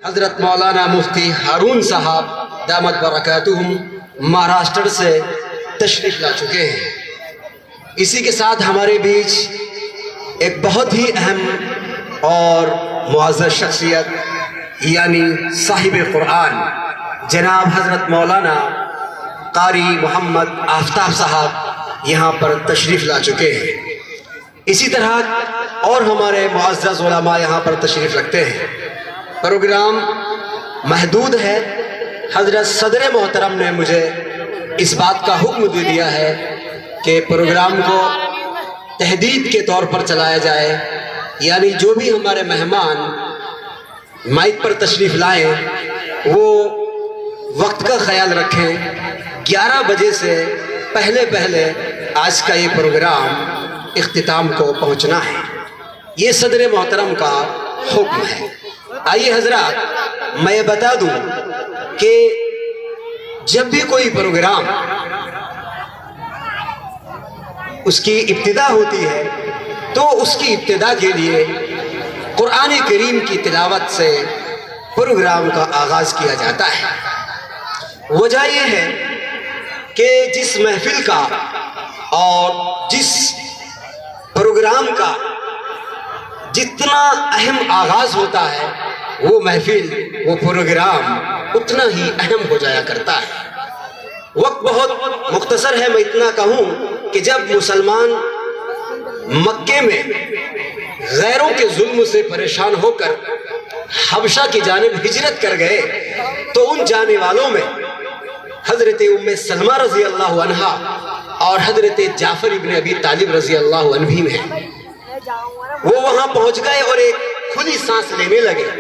حضرت مولانا مفتی ہارون صاحب دامت برکاتہم مہاراشٹر سے تشریف لا چکے ہیں۔ اسی کے ساتھ ہمارے بیچ ایک بہت ہی اہم اور معزز شخصیت یعنی صاحب قرآن جناب حضرت مولانا قاری محمد آفتاب صاحب یہاں پر تشریف لا چکے ہیں۔ اسی طرح اور ہمارے معزز علماء یہاں پر تشریف رکھتے ہیں۔ پروگرام محدود ہے، حضرت صدر محترم نے مجھے اس بات کا حکم دے دیا ہے کہ پروگرام کو تحدید کے طور پر چلایا جائے، یعنی جو بھی ہمارے مہمان مائک پر تشریف لائیں وہ وقت کا خیال رکھیں۔ 11 بجے سے پہلے آج کا یہ پروگرام اختتام کو پہنچنا ہے، یہ صدر محترم کا حکم ہے۔ آئیے حضرات میں یہ بتا دوں کہ جب بھی کوئی پروگرام اس کی ابتدا ہوتی ہے تو اس کی ابتدا کے لیے قرآن کریم کی تلاوت سے پروگرام کا آغاز کیا جاتا ہے۔ وجہ یہ ہے کہ جس محفل کا اور جس پروگرام کا جتنا اہم آغاز ہوتا ہے وہ محفل وہ پروگرام اتنا ہی اہم ہو جایا کرتا ہے۔ وقت بہت مختصر ہے، میں اتنا کہوں کہ جب مسلمان مکے میں غیروں کے ظلم سے پریشان ہو کر حبشہ کی جانب ہجرت کر گئے تو ان جانے والوں میں حضرت ام سلمہ رضی اللہ عنہا اور حضرت جعفر ابن ابی طالب رضی اللہ عنہ بھی ہیں۔ وہ وہاں پہنچ گئے اور ایک کھلی سانس لینے لگے۔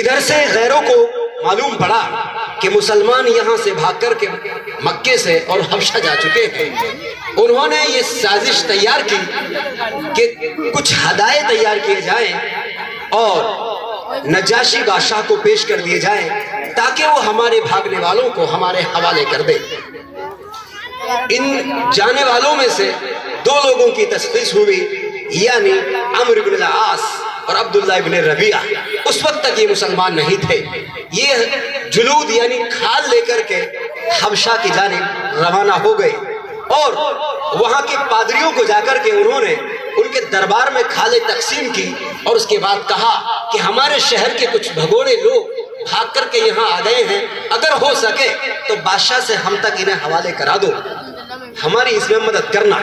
ادھر سے غیروں کو معلوم پڑا کہ مسلمان یہاں سے بھاگ کر کے مکے سے اور حبشہ جا چکے ہیں۔ انہوں نے یہ سازش تیار کی کہ کچھ ہدایے تیار کیے جائیں اور نجاشی بادشاہ کو پیش کر دیے جائیں تاکہ وہ ہمارے بھاگنے والوں کو ہمارے حوالے کر دے۔ ان جانے والوں میں سے 2 لوگوں کی تشخیص ہوئی، یعنی عمرو بن العاص اور عبداللہ ابن ربیعہ۔ اس وقت تک یہ مسلمان نہیں تھے۔ یہ جلود یعنی کھال لے کر کے حبشہ کی جانب روانہ ہو گئے اور وہاں کے پادریوں کو جا کر کے انہوں نے ان کے دربار میں کھالیں تقسیم کی اور اس کے بعد کہا کہ ہمارے شہر کے کچھ بھگوڑے لوگ بھاگ کر کے یہاں آ گئے ہیں، اگر ہو سکے تو بادشاہ سے ہم تک انہیں حوالے کرا دو، ہماری اس میں مدد کرنا۔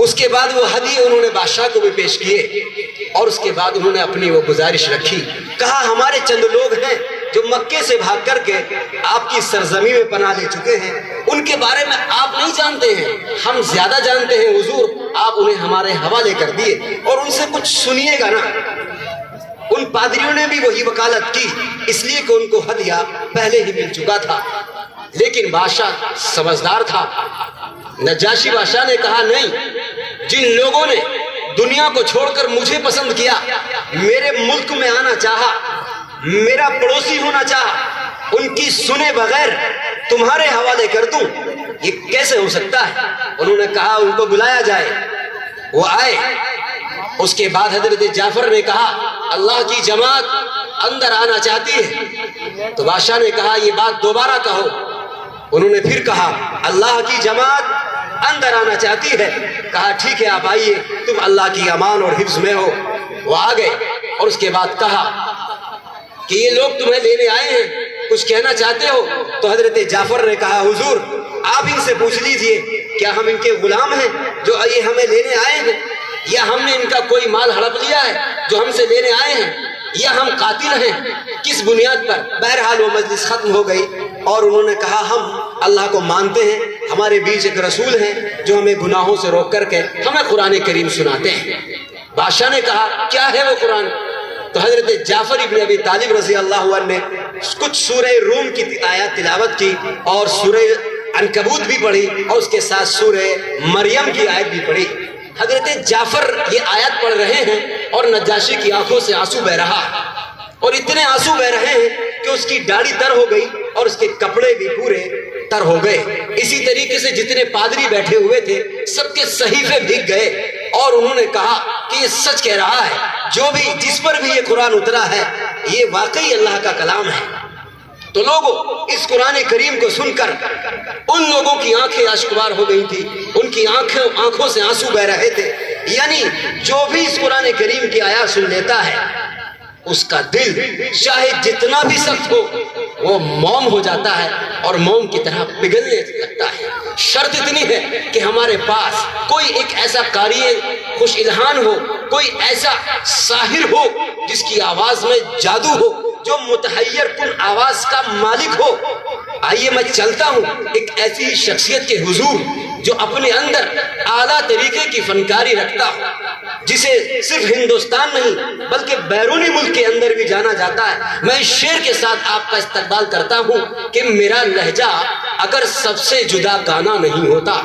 اس کے بعد وہ ہدیے انہوں نے بادشاہ کو بھی پیش کیے اور اس کے بعد انہوں نے اپنی وہ گزارش رکھی، کہا ہمارے چند لوگ ہیں جو مکے سے بھاگ کر کے آپ کی سرزمین میں پناہ لے چکے ہیں، ان کے بارے میں آپ نہیں جانتے ہیں، ہم زیادہ جانتے ہیں حضور، آپ انہیں ہمارے حوالے کر دیے اور ان سے کچھ سنیے گا نا۔ ان پادریوں نے بھی وہی وکالت کی، اس لیے کہ ان کو ہدیہ پہلے ہی مل چکا تھا، لیکن بادشاہ سمجھدار تھا۔ نجاشی بادشاہ نے کہا نہیں، جن لوگوں نے دنیا کو چھوڑ کر مجھے پسند کیا، میرے ملک میں آنا چاہا، میرا پڑوسی ہونا چاہا، ان کی سنے بغیر تمہارے حوالے کر دوں، یہ کیسے ہو سکتا ہے؟ انہوں نے کہا ان کو بلایا جائے، وہ آئے۔ اس کے بعد حضرت جعفر نے کہا اللہ کی جماعت اندر آنا چاہتی ہے، تو بادشاہ نے کہا یہ بات دوبارہ کہو۔ انہوں نے پھر کہا اللہ کی جماعت اندر آنا چاہتی ہے، کہا ٹھیک ہے آپ آئیے، تم اللہ کی امان اور حفظ میں ہو۔ وہ آ گئے اور اس کے بعد کہا کہ یہ لوگ تمہیں لینے آئے ہیں، کچھ کہنا چاہتے ہو؟ تو حضرت جعفر نے کہا حضور آپ ان سے پوچھ لیجئے کیا ہم ان کے غلام ہیں جو یہ ہمیں لینے آئے ہیں، یا ہم نے ان کا کوئی مال ہڑپ لیا ہے جو ہم سے لینے آئے ہیں، یا ہم قاتل ہیں، کس بنیاد پر؟ بہرحال وہ مجلس ختم ہو گئی اور انہوں نے کہا ہم اللہ کو مانتے ہیں، ہمارے بیچ ایک رسول ہیں جو ہمیں گناہوں سے روک کر کے ہمیں قرآن کریم سناتے ہیں۔ بادشاہ نے کہا کیا ہے وہ قرآن؟ تو حضرت جعفر ابن ابی طالب رضی اللہ عنہ نے کچھ سورہ روم کی آیات تلاوت کی اور سورہ عنکبوت بھی پڑھی اور اس کے ساتھ سورہ مریم کی آیت بھی پڑھی۔ حضرت جعفر یہ آیت پڑھ رہے ہیں اور نجاشی کی آنکھوں سے آنسو بہ رہا اور اتنے آنسو بہ رہے ہیں کہ اس کی داڑھی تر ہو گئی اور اس کے کپڑے بھی پورے تر ہو گئے۔ اسی طریقے سے جتنے پادری بیٹھے ہوئے تھے سب کے صحیفے بھیگ گئے اور انہوں نے کہا کہ یہ سچ کہہ رہا ہے، جو بھی جس پر بھی یہ قرآن اترا ہے یہ واقعی اللہ کا کلام ہے۔ تو لوگوں اس قرآن کریم کو سن کر ان لوگوں کی آنکھیں اشکبار ہو گئی تھی، ان کی آنکھوں سے آنسو بہ رہے تھے۔ یعنی جو بھی اس قرآن کریم کی آیات سن لیتا ہے اس کا دل چاہے جتنا بھی سخت ہو وہ موم ہو جاتا ہے اور موم کی طرح پگھلنے لگتا ہے۔ شرط اتنی ہے کہ ہمارے پاس کوئی ایک ایسا قاری خوش الہان ہو، کوئی ایسا ساحر ہو جس کی آواز میں جادو ہو، جو متحیر کن آواز کا مالک ہو۔ آئیے میں چلتا ہوں ایک ایسی شخصیت کے حضور جو اپنے اندر اعلیٰ طریقے کی فنکاری رکھتا ہو، جسے صرف ہندوستان نہیں بلکہ بیرونی ملک کے اندر بھی جانا جاتا ہے۔ میں اس شعر کے ساتھ آپ کا استقبال کرتا ہوں کہ میرا لہجہ اگر سب سے جدا گانا نہیں ہوتا،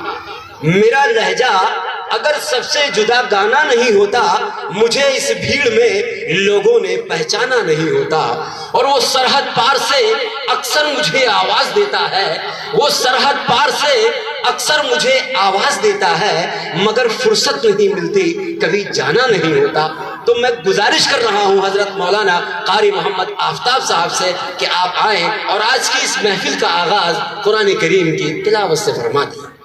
میرا لہجہ اگر سب سے جدا گانا نہیں ہوتا، مجھے اس بھیڑ میں لوگوں نے پہچانا نہیں ہوتا۔ اور وہ سرحد پار سے اکثر مجھے آواز دیتا ہے، وہ سرحد پار سے اکثر مجھے آواز دیتا ہے، مگر فرصت نہیں ملتی، کبھی جانا نہیں ہوتا۔ تو میں گزارش کر رہا ہوں حضرت مولانا قاری محمد آفتاب صاحب سے کہ آپ آئیں اور آج کی اس محفل کا آغاز قرآن کریم کی تلاوت سے فرما دیں۔